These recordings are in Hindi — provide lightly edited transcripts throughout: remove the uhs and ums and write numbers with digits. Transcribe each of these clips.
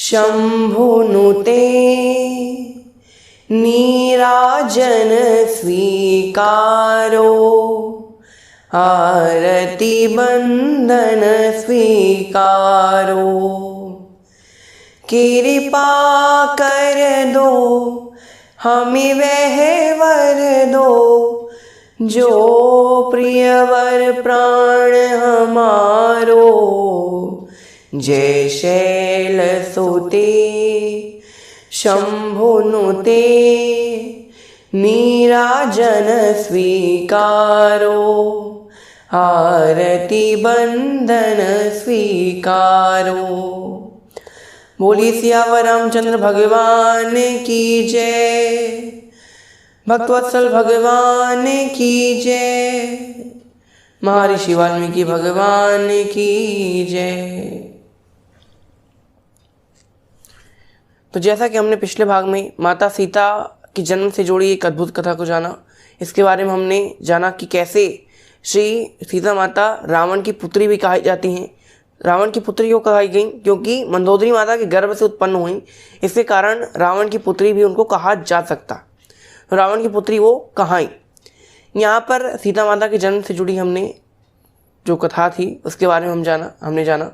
शंभुनुते नीराजन स्वीकारो आरती बंदन स्वीकारो। कृपा कर दो हमें वह वर दो जो प्रियवर प्राण हमारो। जय शैल सुते शंभुनुते नीराजन स्वीकारो आरती बंदन स्वीकारो। बोलिए सियावर रामचंद्र भगवान की जय, भक्तवत्सल भगवान की जय, महर्षि वाल्मीकि भगवान की जय। तो जैसा कि हमने पिछले भाग में माता सीता की जन्म से जुड़ी एक अद्भुत कथा को जाना, इसके बारे में हमने जाना कि कैसे श्री सीता माता रावण की पुत्री भी कही जाती हैं। रावण की पुत्री क्यों कही गई? क्योंकि मंदोदरी माता के गर्भ से उत्पन्न हुई, इसके कारण रावण की पुत्री भी उनको कहा जा सकता। तो रावण की पुत्री वो कहाई। यहाँ पर सीता माता के जन्म से जुड़ी हमने जो कथा थी उसके बारे में हमने जाना।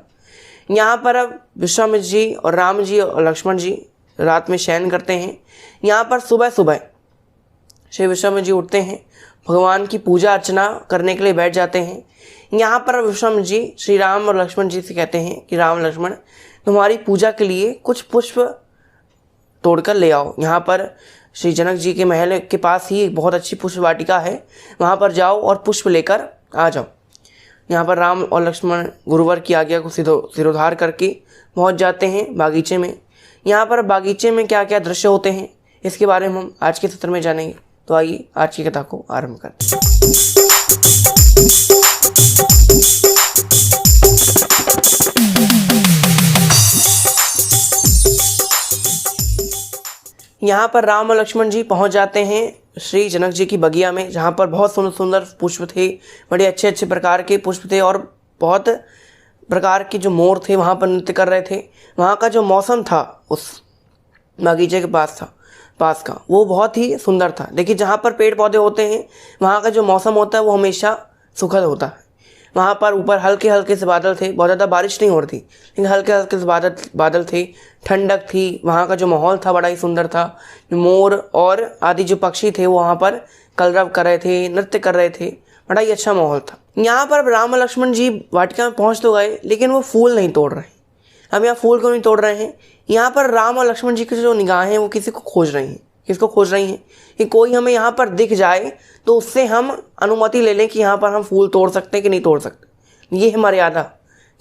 यहाँ पर अब विश्वामित्र जी और राम जी और लक्ष्मण जी रात में शयन करते हैं। यहाँ पर सुबह सुबह श्री विश्वामित्र जी उठते हैं, भगवान की पूजा अर्चना करने के लिए बैठ जाते हैं। यहाँ पर विश्वामित्र जी श्री राम और लक्ष्मण जी से कहते हैं कि राम लक्ष्मण, तुम्हारी पूजा के लिए कुछ पुष्प तोड़कर ले आओ। यहाँ पर श्री जनक जी के महल के पास ही बहुत अच्छी पुष्प वाटिका है, वहाँ पर जाओ और पुष्प लेकर आ जाओ। यहाँ पर राम और लक्ष्मण गुरुवर की आज्ञा को सिरोधार करके पहुँच जाते हैं बागीचे में। यहाँ पर बागीचे में क्या क्या दृश्य होते हैं इसके बारे में हम आज के सत्र में जानेंगे। तो आइए आज की कथा को आरंभ करते हैं। यहाँ पर राम और लक्ष्मण जी पहुँच जाते हैं श्री जनक जी की बगिया में, जहाँ पर बहुत सुंदर सुंदर पुष्प थे, बड़े अच्छे अच्छे प्रकार के पुष्प थे और बहुत प्रकार के जो मोर थे वहाँ पर नृत्य कर रहे थे। वहाँ का जो मौसम था उस बगीचे के पास का वो बहुत ही सुंदर था। देखिए, जहाँ पर पेड़ पौधे होते हैं वहाँ का जो मौसम होता है वो हमेशा सुखद होता है। वहाँ पर ऊपर हल्के हल्के से बादल थे, बहुत ज़्यादा बारिश नहीं हो रही थी लेकिन हल्के हल्के से बादल थे, ठंडक थी। वहाँ का जो माहौल था बड़ा ही सुंदर था। मोर और आदि जो पक्षी थे वो वहाँ पर कलरव कर रहे थे, नृत्य कर रहे थे, बड़ा ही अच्छा माहौल था। यहाँ पर राम और लक्ष्मण जी वाटिका में पहुँच तो गए लेकिन वो फूल नहीं तोड़ रहे। अब यहाँ फूल क्यों नहीं तोड़ रहे हैं? यहाँ पर राम और लक्ष्मण जी की जो निगाहें हैं वो किसी को खोज रही हैं। किसको खोज रही हैं? कि कोई हमें यहाँ पर दिख जाए तो उससे हम अनुमति ले लें कि यहाँ पर हम फूल तोड़ सकते हैं कि नहीं तोड़ सकते। ये है मर्यादा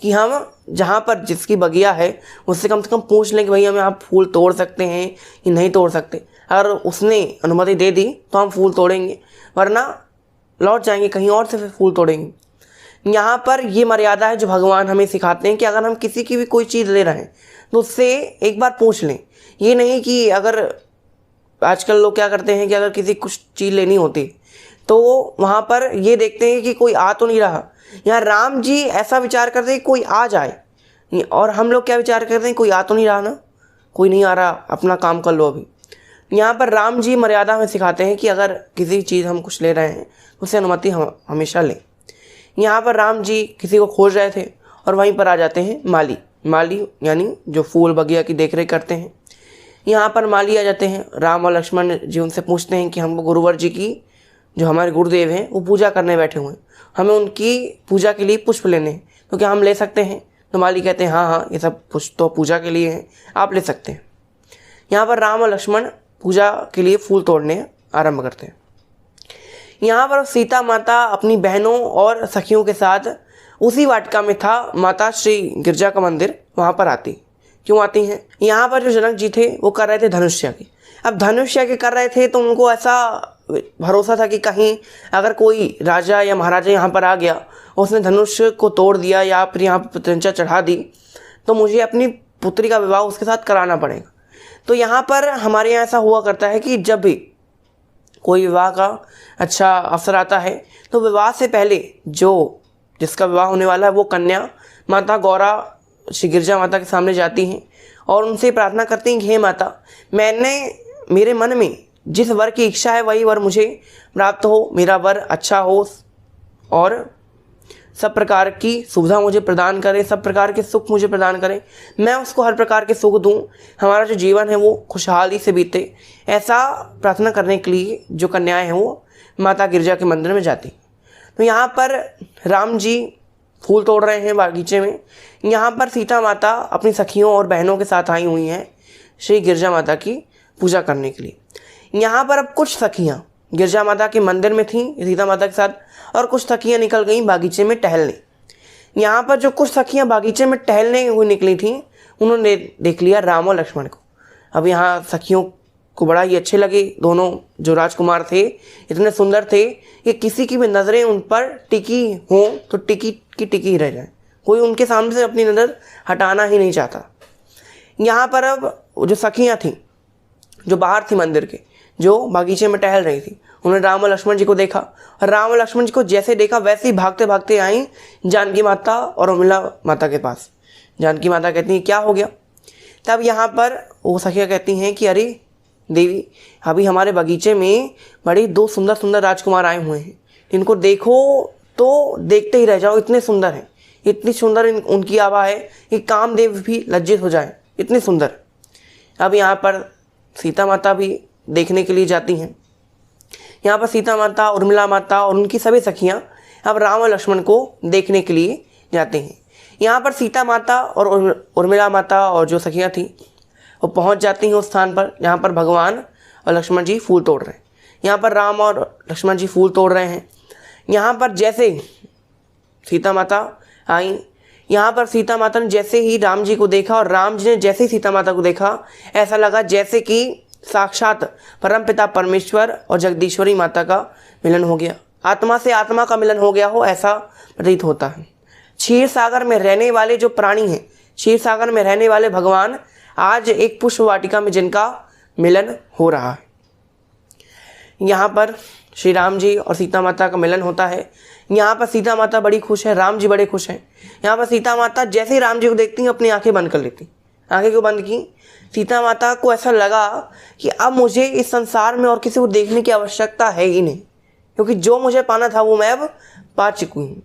कि हम जहाँ पर जिसकी बगिया है उससे कम से कम पूछ लें कि भाई हम यहाँ फूल तोड़ सकते हैं कि नहीं तोड़ सकते। अगर उसने अनुमति दे दी तो हम फूल तोड़ेंगे, वरना लौट जाएंगे कहीं और से फिर फूल तोड़ेंगे। यहाँ पर ये मर्यादा है जो भगवान हमें सिखाते हैं कि अगर हम किसी की भी कोई चीज़ ले रहे हैं तो उससे एक बार पूछ लें। ये नहीं कि अगर आजकल लोग क्या करते हैं कि अगर किसी कुछ चीज़ लेनी होती तो वहाँ पर ये देखते हैं कि कोई आ तो नहीं रहा। यहाँ राम जी ऐसा विचार करते हैं कि कोई आ जाए, और हम लोग क्या विचार करते हैं कोई आ तो नहीं रहा ना, कोई नहीं आ रहा, अपना काम कर लो अभी। यहाँ पर राम जी मर्यादा में सिखाते हैं कि अगर किसी चीज़ हम कुछ ले रहे हैं उससे अनुमति हम हमेशा लें। यहाँ पर राम जी किसी को खोज रहे थे और वहीं पर आ जाते हैं माली यानी जो फूल बगिया की देखरेख करते हैं। यहाँ पर माली आ जाते हैं। राम और लक्ष्मण जी उनसे पूछते हैं कि हमको गुरुवर जी की जो हमारे गुरुदेव हैं वो पूजा करने बैठे हुए हैं, हमें उनकी पूजा के लिए पुष्प लेने हैं, तो क्या हम ले सकते हैं? तो माली कहते हैं हाँ, ये सब पुष्प तो पूजा के लिए हैं, आप ले सकते हैं। यहाँ पर राम और लक्ष्मण पूजा के लिए फूल तोड़ने आरंभ करते हैं। यहाँ पर सीता माता अपनी बहनों और सखियों के साथ उसी वाटिका में था माता श्री गिरजा का मंदिर, वहाँ पर आती। क्यों आती हैं? यहाँ पर जो जनक जी थे वो कर रहे थे धनुष्य की। अब धनुष्य के कर रहे थे तो उनको ऐसा भरोसा था कि कहीं अगर कोई राजा या महाराजा यहाँ पर आ गया और उसने धनुष को तोड़ दिया या फिर यहाँ पर प्रत्यंचा चढ़ा दी तो मुझे अपनी पुत्री का विवाह उसके साथ कराना पड़ेगा। तो यहाँ पर हमारे यहाँ ऐसा हुआ करता है कि जब भी कोई विवाह का अच्छा अवसर आता है तो विवाह से पहले जिसका विवाह होने वाला है वो कन्या माता गौरा श्री गिरजा माता के सामने जाती हैं और उनसे प्रार्थना करती हैं कि हे माता, मेरे मन में जिस वर की इच्छा है वही वर मुझे प्राप्त हो, मेरा वर अच्छा हो और सब प्रकार की सुविधा मुझे प्रदान करे, सब प्रकार के सुख मुझे प्रदान करे, मैं उसको हर प्रकार के सुख दूं, हमारा जो जीवन है वो खुशहाली से बीते। ऐसा प्रार्थना करने के लिए जो कन्याएं हैं वो माता गिरजा के मंदिर में जाती। तो यहाँ पर राम जी फूल तोड़ रहे हैं बागीचे में। यहाँ पर सीता माता अपनी सखियों और बहनों के साथ आई हुई हैं श्री गिरजा माता की पूजा करने के लिए। यहाँ पर अब कुछ सखियाँ गिरजा माता के मंदिर में थीं सीता माता के साथ, और कुछ सखियाँ निकल गईं बागीचे में टहलने। यहाँ पर जो कुछ सखियाँ बागीचे में टहलने हुई निकली थीं, उन्होंने देख लिया राम और लक्ष्मण को। अब यहाँ सखियों को बड़ा ही अच्छे लगे, दोनों जो राजकुमार थे इतने सुंदर थे कि किसी की भी नज़रें उन पर टिकी हों तो टिकी की टिकी ही रह जाए, कोई उनके सामने से अपनी नज़र हटाना ही नहीं चाहता। यहाँ पर अब जो सखियाँ थीं जो बाहर थी मंदिर के, जो बागीचे में टहल रही थी, उन्होंने राम और लक्ष्मण जी को देखा, और राम और लक्ष्मण जी को जैसे देखा वैसे ही भागते भागते आई जानकी माता और उर्मिला माता के पास। जानकी माता कहती हैं क्या हो गया? तब यहाँ पर वो सखियाँ कहती हैं कि अरे देवी, अभी हमारे बगीचे में बड़े दो सुंदर सुंदर राजकुमार आए हुए हैं, इनको देखो तो देखते ही रह जाओ, इतने सुंदर हैं, इतनी सुंदर उनकी आभा है कि कामदेव भी लज्जित हो जाए, इतने सुंदर। अब यहाँ पर सीता माता भी देखने के लिए जाती हैं। यहाँ पर सीता माता, उर्मिला माता और उनकी सभी सखियाँ अब राम और लक्ष्मण को देखने के लिए जाते हैं। यहाँ पर सीता माता और उर्मिला माता और जो सखियाँ थीं वो पहुँच जाती हैं उस स्थान पर जहाँ पर भगवान और लक्ष्मण जी फूल तोड़ रहे हैं। यहाँ पर राम और लक्ष्मण जी फूल तोड़ रहे हैं। यहाँ पर जैसे सीता माता आई, यहाँ पर सीता माता ने जैसे ही राम जी को देखा और राम जी ने जैसे ही सीता माता को देखा, ऐसा लगा जैसे कि साक्षात परमपिता परमेश्वर और जगदीश्वरी माता का मिलन हो गया, आत्मा से आत्मा का मिलन हो गया हो, ऐसा प्रतीत होता है। क्षीर सागर में रहने वाले जो प्राणी हैं, क्षीर सागर में रहने वाले भगवान, आज एक पुष्प वाटिका में जिनका मिलन हो रहा है। यहाँ पर श्री राम जी और सीता माता का मिलन होता है। यहाँ पर सीता माता बड़ी खुश है, राम जी बड़े खुश हैं। यहाँ पर सीता माता जैसे ही राम जी को देखती हैं अपनी आंखें बंद कर लेती। आंखें क्यों बंद की? सीता माता को ऐसा लगा कि अब मुझे इस संसार में और किसी को देखने की आवश्यकता है ही नहीं, क्योंकि जो मुझे पाना था वो मैं अब पा चुकी हूँ।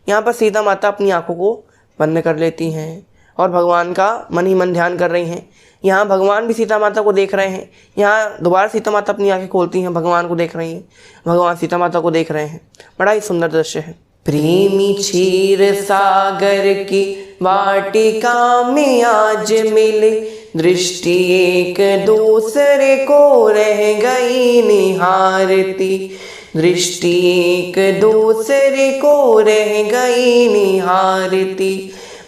यहाँ पर सीता माता अपनी आंखों को बंद कर लेती हैं और भगवान का मन ही मन ध्यान कर रही हैं। यहाँ भगवान भी सीता माता को देख रहे हैं। यहाँ दोबारा सीता माता अपनी आंखें खोलती हैं, भगवान को देख रही हैं, भगवान सीता माता को देख रहे हैं। बड़ा ही सुंदर दृश्य है। प्रेमी क्षीर सागर की वाटिका में आज मिले, दृष्टि एक दूसरे को रह गई निहारती, दृष्टि एक दूसरे को रह गई निहारती।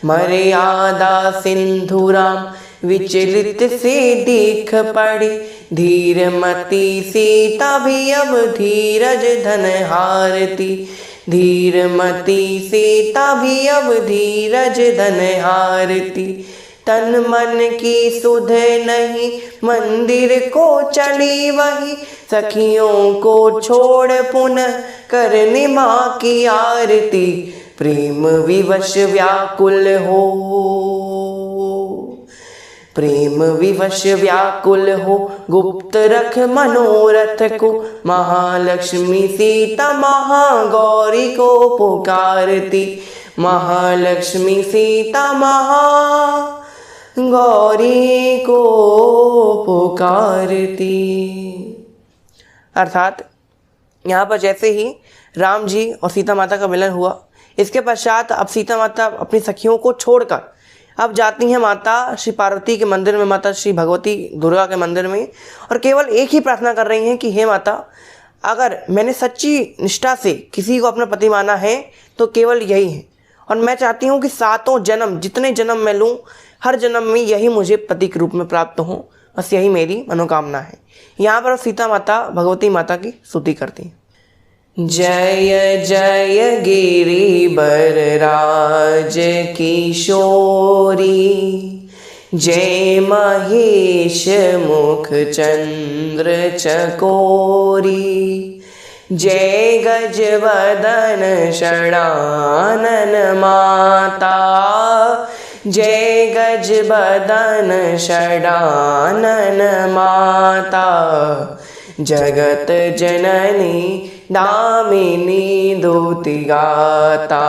मर्यादा सिंधुराम विचलित से देख पड़ी, धीरमती सीता भी अब धीरज धन हारती, धीरमती सीता भी अब धीरज धन हारती। तन मन की सुध नहीं मंदिर को चली वही, सखियों को छोड़ पुनः करने माँ की आरती। प्रेम विवश व्याकुल हो, प्रेम विवश व्याकुल हो, गुप्त रख मनोरथ को, महालक्ष्मी सीता महागौरी को पुकारती, महालक्ष्मी सीता महागौरी को पुकारती। अर्थात यहाँ पर जैसे ही राम जी और सीता माता का मिलन हुआ, इसके पश्चात अब सीता माता अपनी सखियों को छोड़कर अब जाती हैं माता श्री पार्वती के मंदिर में, माता श्री भगवती दुर्गा के मंदिर में, और केवल एक ही प्रार्थना कर रही हैं कि हे माता, अगर मैंने सच्ची निष्ठा से किसी को अपना पति माना है तो केवल यही है, और मैं चाहती हूँ कि सातों जन्म, जितने जन्म मैं लूँ, हर जन्म में यही मुझे पति के रूप में प्राप्त हो, बस यही मेरी मनोकामना है। यहाँ पर सीता माता भगवती माता की स्तुति करती हैं। जय जय गिरिवर राज किशोरी, जय महेश मुख चंद्र चकोरी, जय गजवदन षडानन माता, जय गज बदन षडानन माता, जगत जननी दामिनी दूति गाता,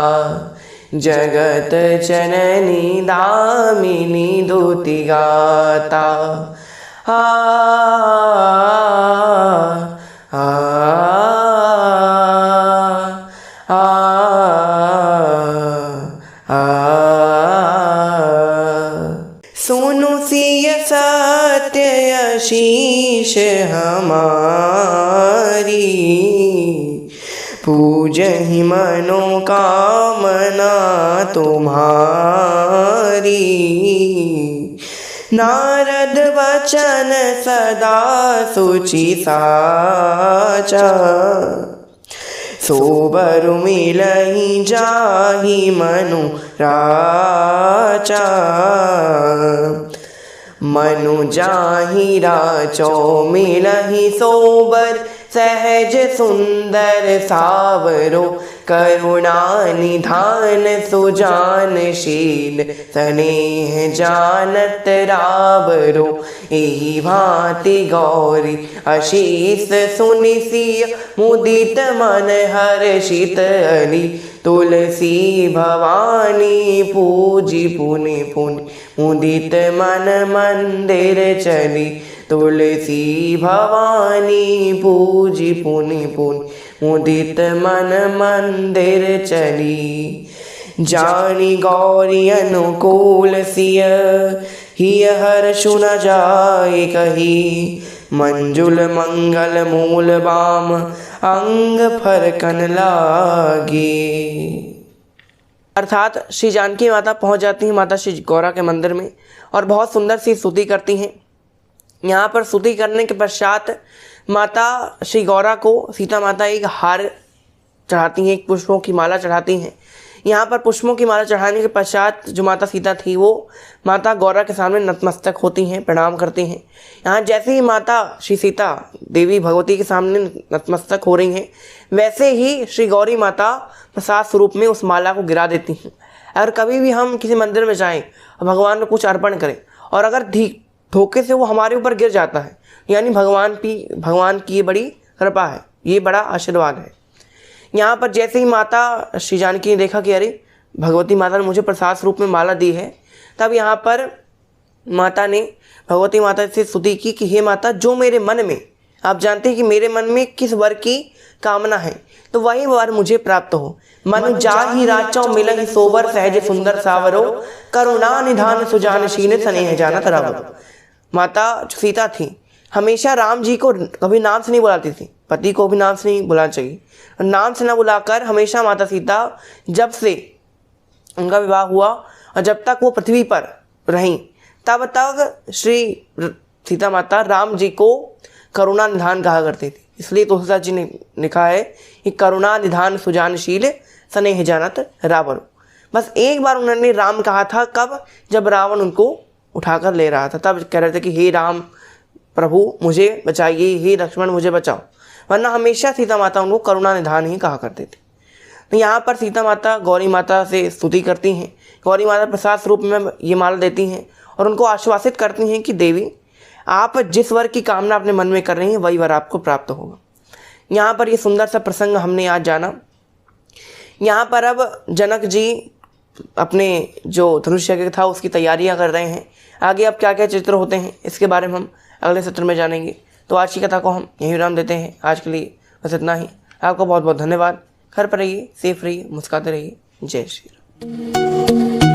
जगत जननी दामिनी दूति गाता। आ आ आ आ सोनु सिय सत्य आशीष हमारी, पूजहि मनोकामना तुम्हारी। नारद वचन सदा सुचि साचा, सोबर मिलहि जाहि मनु राचा। मनु जाहि राचो मिलहि सोबर, सहज सुंदर सावरो। करुणा निधान सुजानशील, स्नेह जानत रावरो। एहि भांति गौरी अशीष सुनिसिय, मुदित मन हर्षित अली। तुलसी भवानी पूजी पुनि पुनि, मुदित मन मंदिर चली। तुलसी भवानी पूजी पुनि पुनि, मुदित मन मंदिर चली। जानी गौरी अनुकूल सिय, हिय हर्षु न जाय कही। मंजुल मंगल मूल बाम, अंग फरकन लागे। अर्थात श्री जानकी माता पहुंच जाती हैं माता श्री गौरा के मंदिर में और बहुत सुंदर सी स्तुति करती हैं। यहाँ पर स्तुति करने के पश्चात माता श्री गौरा को सीता माता एक हार चढ़ाती हैं, एक पुष्पों की माला चढ़ाती हैं। यहाँ पर पुष्पों की माला चढ़ाने के पश्चात जो माता सीता थी वो माता गौरा के सामने नतमस्तक होती हैं, प्रणाम करती हैं। यहाँ जैसे ही माता श्री सीता देवी भगवती के सामने नतमस्तक हो रही हैं, वैसे ही श्री गौरी माता प्रसाद स्वरूप में उस माला को गिरा देती हैं। अगर कभी भी हम किसी मंदिर में जाएं और भगवान को कुछ अर्पण करें और अगर धोखे से वो हमारे ऊपर गिर जाता है, यानी भगवान की ये बड़ी कृपा है, ये बड़ा आशीर्वाद है। यहाँ पर जैसे ही माता श्री जानकी ने देखा कि अरे भगवती माता ने मुझे प्रसाद स्वरूप में माला दी है, तब यहाँ पर माता ने भगवती माता से स्तुति की कि हे माता, जो मेरे मन में, आप जानते हैं कि मेरे मन में किस वर की कामना है, तो वही वर मुझे प्राप्त हो। मन जाहि राचौ मिलहि सोबर, सहज सुंदर सावरो। करुणा निधान सुजानशील, स्नेह जानत रावरो। माता सीता थी, हमेशा राम जी को कभी नाम से नहीं बुलाती थी, पति को भी नाम से नहीं बुलाना चाहिए। नाम से ना बुलाकर हमेशा माता सीता जब से उनका विवाह हुआ और जब तक वो पृथ्वी पर रहीं, तब तक श्री सीता माता राम जी को करुणा निधान कहा करती थी। इसलिए तुलसीदास जी ने लिखा है कि करुणा निधान सुजानशील, स्नेह जानत रावण। बस एक बार उन्होंने राम कहा था, कब? जब रावण उनको उठाकर ले रहा था, तब कह रहे थे कि हे राम प्रभु मुझे बचाइए, हे लक्ष्मण मुझे बचाओ। वरना हमेशा सीता माता उनको करुणा निधान ही कहा करते थे। तो यहाँ पर सीता माता गौरी माता से स्तुति करती हैं। गौरी माता प्रसाद स्वरूप में ये माला देती हैं और उनको आश्वासित करती हैं कि देवी, आप जिस वर की कामना अपने मन में कर रही हैं वही वर आपको प्राप्त होगा। यहाँ पर ये सुंदर सा प्रसंग हमने आज जाना। यहाँ पर अब जनक जी अपने जो धनुष यज्ञ था उसकी तैयारियाँ कर रहे हैं। आगे अब क्या क्या चित्र होते हैं इसके बारे में हम अगले सत्र में जानेंगे। तो आज की कथा को हम यहीं विराम देते हैं। आज के लिए बस इतना ही। आपको बहुत बहुत धन्यवाद। घर पर रहिए, सेफ रहिए, मुस्कुराते रहिए। जय श्री राम।